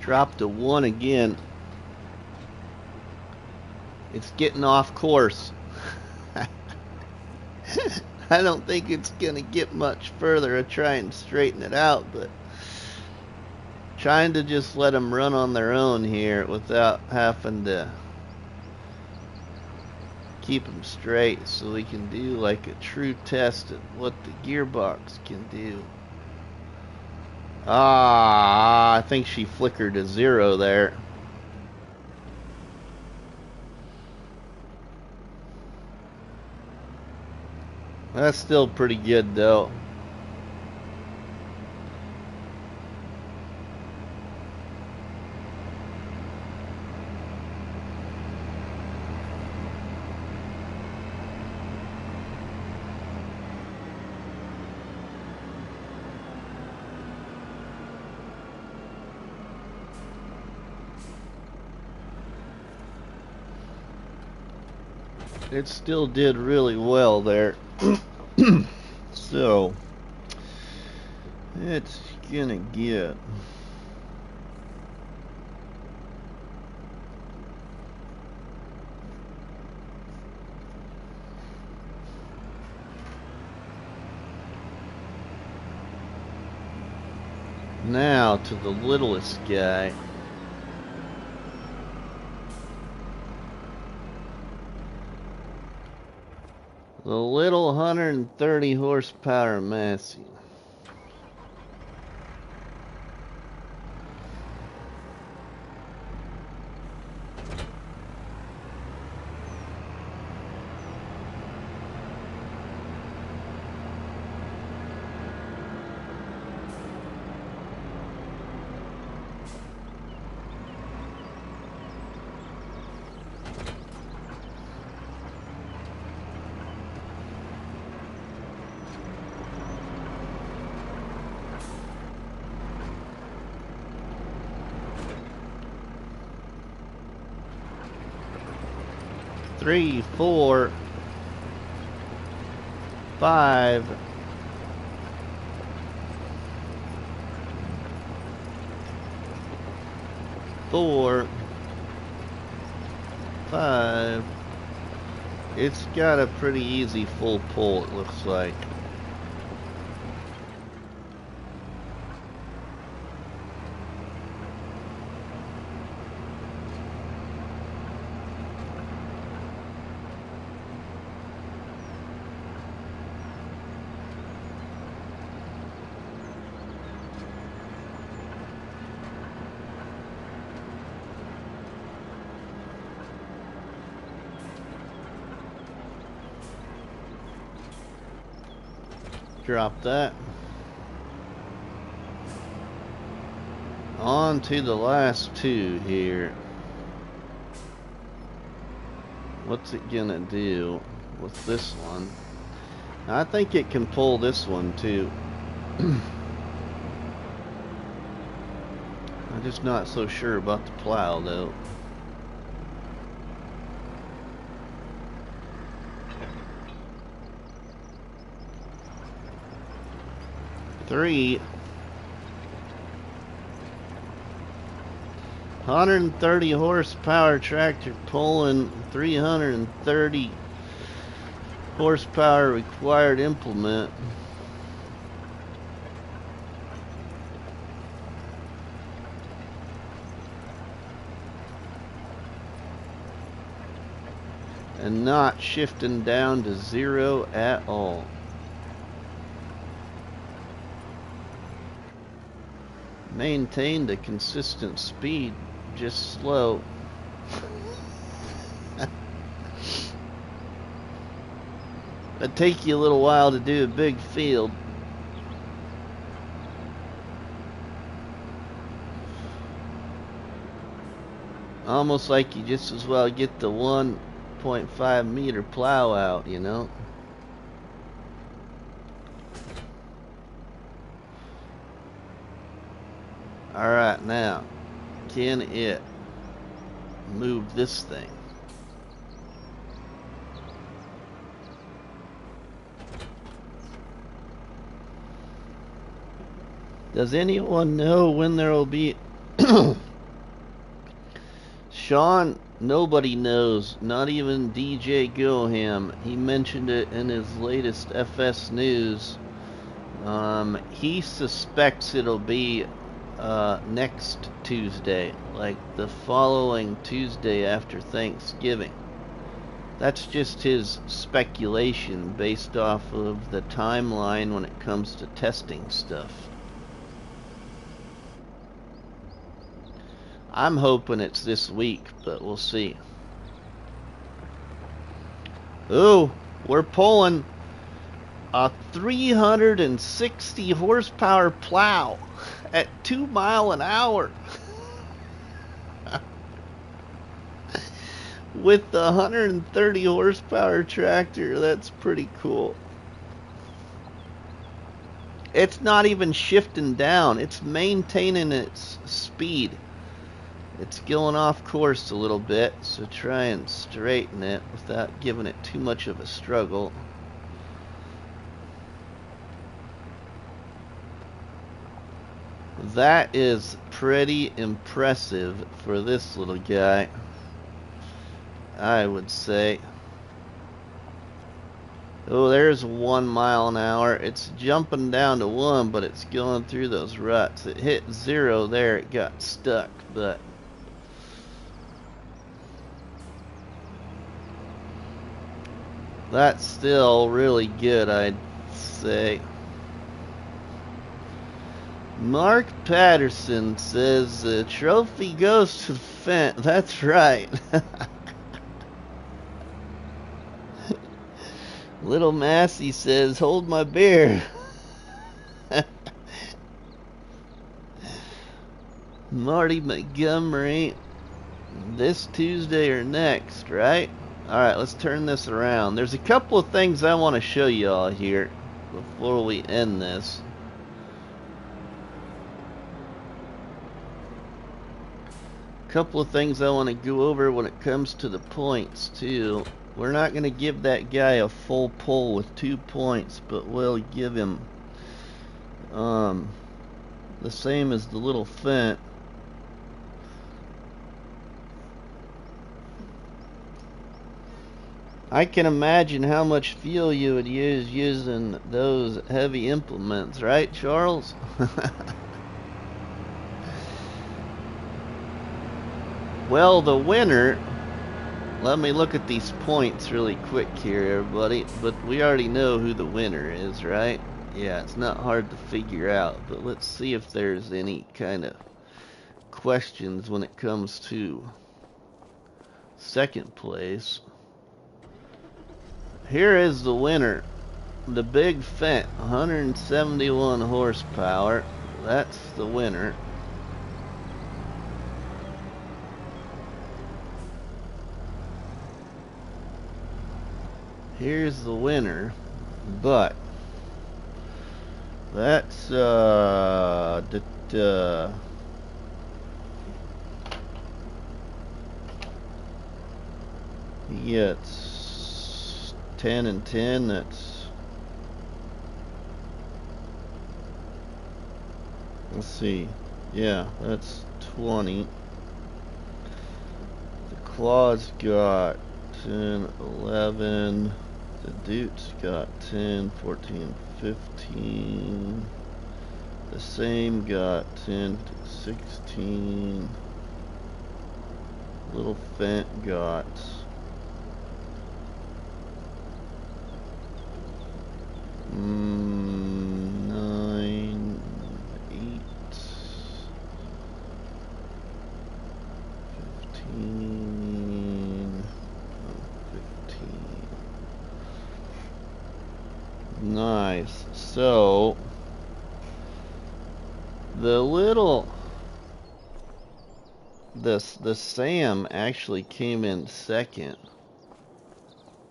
Dropped to 1 again. It's getting off course. I don't think it's going to get much further. I try and straighten it out, but trying to just let them run on their own here without having to keep them straight so we can do like a true test of what the gearbox can do. I think she flickered to 0 there. That's still pretty good though. It still did really well there. So it's gonna get now to the littlest guy. The little 130 horsepower Massey. Three, 4, 5, 4, 5. It's got a pretty easy full pull, it looks like. Drop that. On to the last 2 here. What's it gonna do with this one? I think it can pull this one too. I'm just not so sure about the plow though. Three. 130 horsepower tractor pulling 330 horsepower required implement. and not shifting down to 0 at all. Maintained a consistent speed, just slow. It'd take you a little while to do a big field. Almost like you just as well get the 1.5 meter plow out, you know? Alright, now, can it move this thing? Does anyone know when there will be... Sean, nobody knows, not even DJ Goham. He mentioned it in his latest FS News. He suspects it'll be next Tuesday, like the following Tuesday after Thanksgiving. That's just his speculation based off of the timeline when it comes to testing stuff. I'm hoping it's this week, but we'll see. Ooh, we're pulling a 360 horsepower plow at 2 miles an hour with the 130 horsepower tractor. That's pretty cool. It's not even shifting down, it's maintaining its speed. It's going off course a little bit, so try and straighten it without giving it too much of a struggle. That is pretty impressive for this little guy, I would say. Oh, there's 1 mile an hour. It's jumping down to 1, but it's going through those ruts. It hit 0 there, it got stuck, but that's still really good, I'd say. Mark Patterson says the trophy goes to Fendt. That's right. Little Massey says, hold my beer. Marty Montgomery, this Tuesday or next, right? Alright, let's turn this around. There's a couple of things I want to show y'all here before we end this. A couple of things I want to go over when it comes to the points too. We're not going to give that guy a full pull with 2 points, but we'll give him the same as the little Fendt. I can imagine how much fuel you would use using those heavy implements, right, Charles? Well, the winner, let me look at these points really quick here, everybody, but we already know who the winner is, right? Yeah, it's not hard to figure out, but let's see if there's any kind of questions when it comes to second place. Here is the winner, the big Fendt, 171 horsepower. That's the winner. Here's the winner, but that's yeah, it's 10 and 10. That's, let's see, yeah, that's 20. The Claw's got 10, 11. The Dude's got 10, 14, 15. The same got 10, 16. Little Fendt got 9, 8, 15, 15. Nice. So the Sam actually came in second.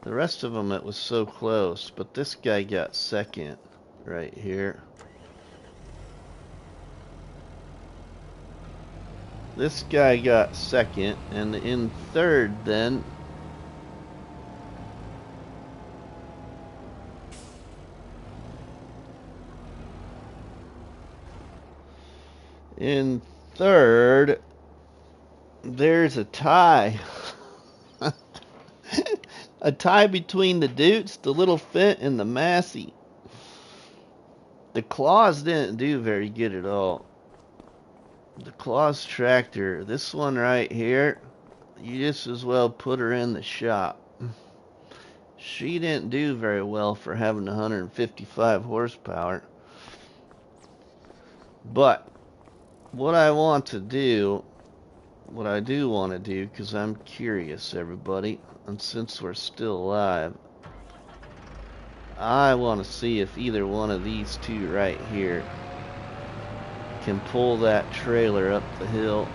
The rest of them, it was so close, but this guy got second right here. This guy got second, and in third then, there's a tie. A tie between the Dutes, the little Fendt, and the Massey. The Claws didn't do very good at all. The Claws tractor, this one right here, you just as well put her in the shop. She didn't do very well for having 155 horsepower. But what I do want to do, because I'm curious, everybody, and since we're still alive, I want to see if either one of these two right here can pull that trailer up the hill.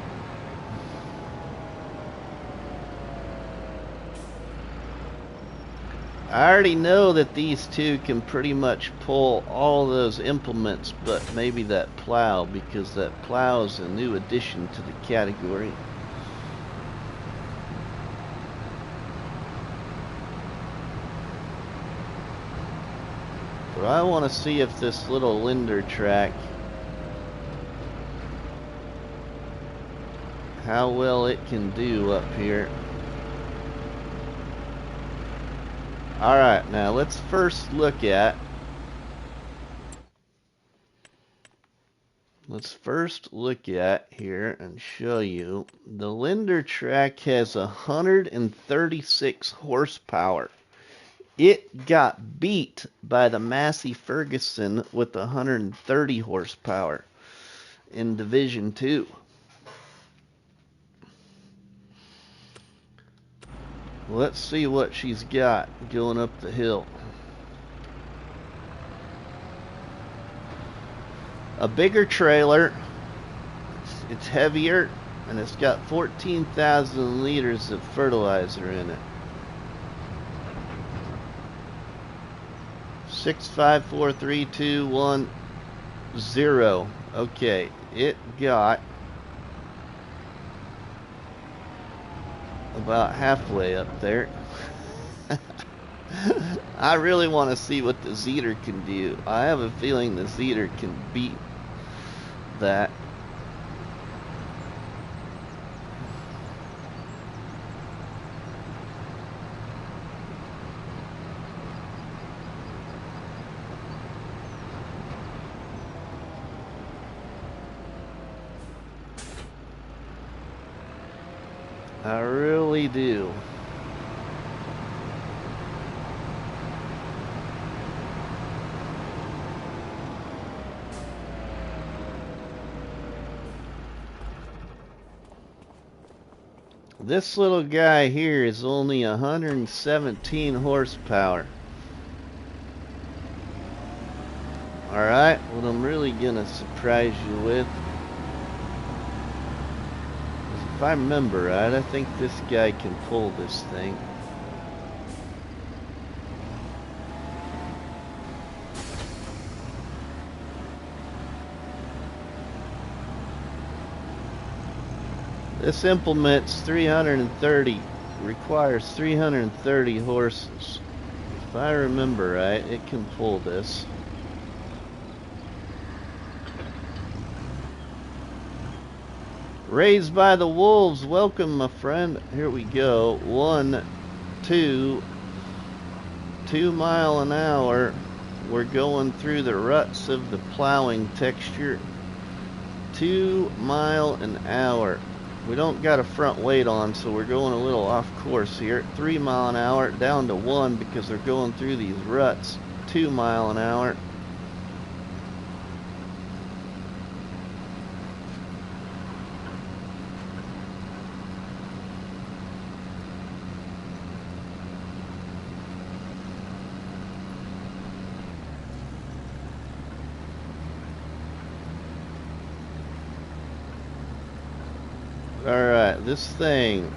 I already know that these two can pretty much pull all those implements, but maybe that plow, because that plow is a new addition to the category. But I want to see if this little Linder Trac, how well it can do up here. Alright, now let's first look at here and show you the Linder Trac has 136 horsepower. It got beat by the Massey Ferguson with 130 horsepower in Division 2. Let's see what she's got going up the hill. A bigger trailer, it's heavier, and it's got 14,000 liters of fertilizer in it. 6, 5, 4, 3, 2, 1, 0. Okay, it got about halfway up there. I really want to see what the Zeter can do. I have a feeling the Zeter can beat that. I really do. This little guy here is only 117 horsepower. Alright, what I'm really gonna surprise you with, if I remember right, I think this guy can pull this thing. This implement's 330, requires 330 horses. If I remember right, it can pull this. Raised by the Wolves, welcome my friend. Here we go. 1, 2 mile an hour. We're going through the ruts of the plowing texture. 2 mile an hour. We don't got a front weight on, so we're going a little off course here. 3 mile an hour down to 1 because they're going through these ruts. 2 mile an hour. Alright, this thing,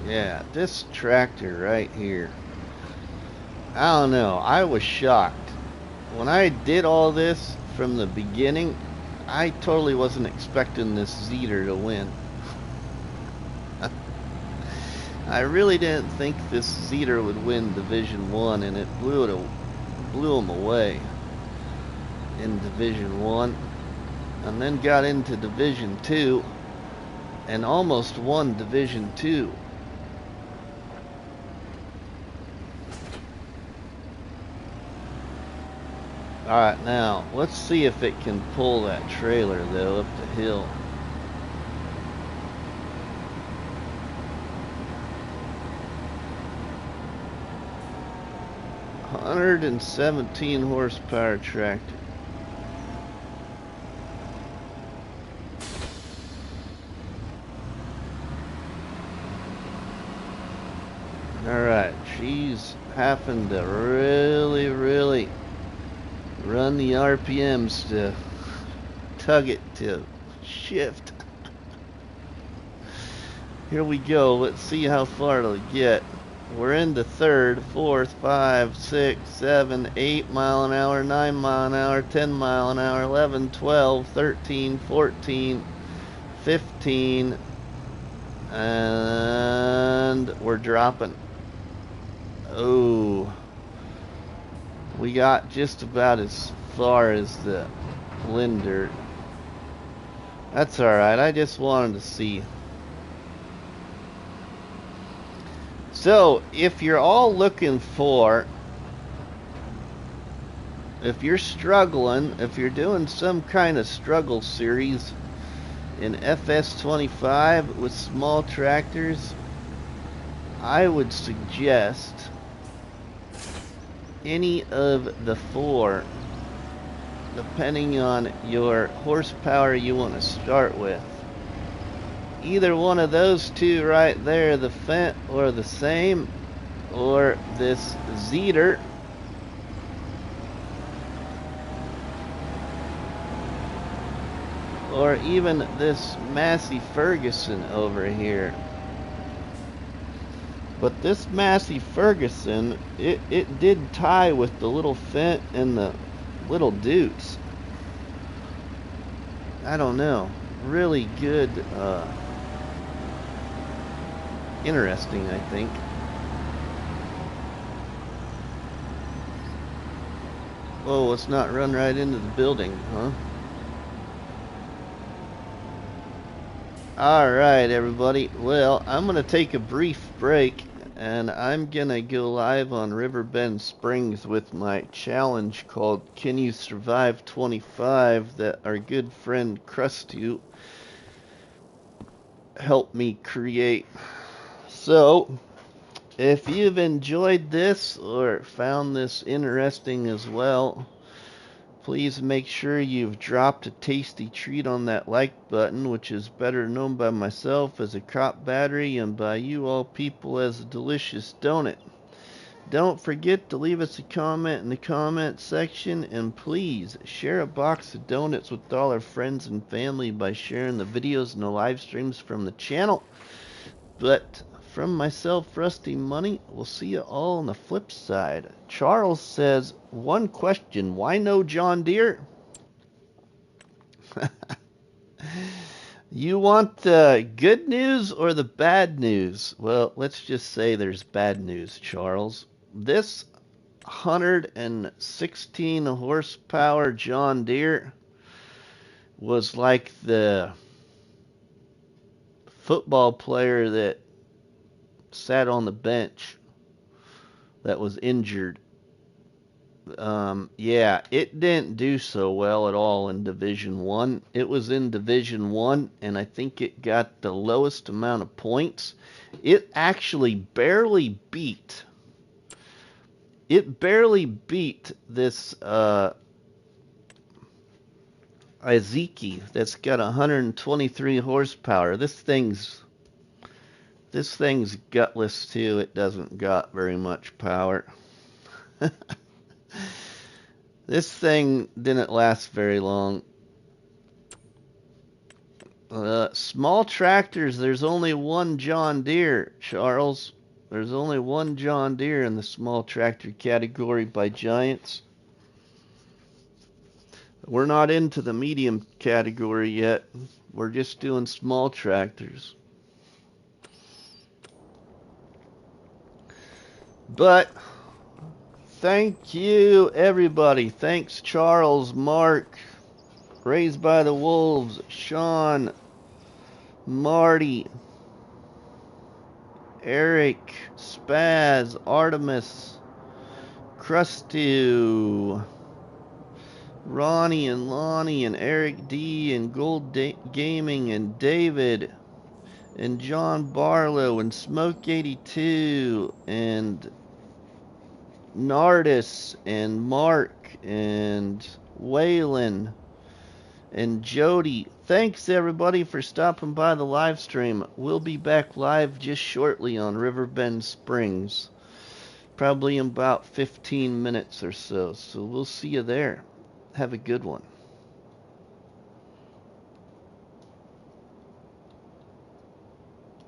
yeah, this tractor right here, I don't know, I was shocked. When I did all this from the beginning, I totally wasn't expecting this Zeter to win. I really didn't think this Zeter would win Division 1, and it blew him away in Division 1, and then got into Division 2, and almost won Division 2. Alright, now, let's see if it can pull that trailer, though, up the hill. $117 horsepower tractor. Alright, she's having to really run the RPMs to tug it to shift. Here we go. Let's see how far it'll get. We're into third, fourth, 5, 6, 7, 8 mile an hour, 9 mile an hour, 10 mile an hour, 11, 12, 13, 14, 15, and we're dropping. Oh, we got just about as far as the Linder. That's alright, I just wanted to see. So, if you're all looking for, if you're struggling, if you're doing some kind of struggle series in FS25 with small tractors, I would suggest any of the 4, depending on your horsepower you want to start with. Either one of those 2 right there, the Fendt or the same, or this Zeter. Or even this Massey Ferguson over here. But this Massey Ferguson, it did tie with the little Fendt and the little Dutes. I don't know. Really good, interesting, I think. Oh, let's not run right into the building, huh? Alright, everybody. Well, I'm going to take a brief break, and I'm going to go live on Riverbend Springs with my challenge called Can You Survive 25 that our good friend Krusty helped me create. So, if you've enjoyed this or found this interesting as well, please make sure you've dropped a tasty treat on that like button, which is better known by myself as a crop battery and by you all people as a delicious donut. Don't forget to leave us a comment in the comment section, and please share a box of donuts with all our friends and family by sharing the videos and the live streams from the channel. But from myself, RustyMoney, we'll see you all on the flip side. Charles says, one question, why no John Deere? You want the good news or the bad news? Well, let's just say there's bad news, Charles. This 116 horsepower John Deere was like the football player that sat on the bench that was injured. Yeah, it didn't do so well at all in Division 1. It was in Division 1, and I think it got the lowest amount of points. It actually barely beat It barely beat this Izeki that's got 123 horsepower. This thing's gutless too. It doesn't got very much power. This thing didn't last very long. Small tractors, there's only one John Deere, Charles. There's only one John Deere in the small tractor category by Giants. We're not into the medium category yet. We're just doing small tractors. But thank you, everybody. Thanks, Charles, Mark, Raised by the Wolves, Sean, Marty, Eric, Spaz, Artemis, Crustu, Ronnie and Lonnie and Eric D and Gold Gaming and David and John Barlow and Smoke82 and Nardis and Mark and Waylon and Jody. Thanks everybody for stopping by the live stream. We'll be back live just shortly on Riverbend Springs. Probably in about 15 minutes or so. So we'll see you there. Have a good one.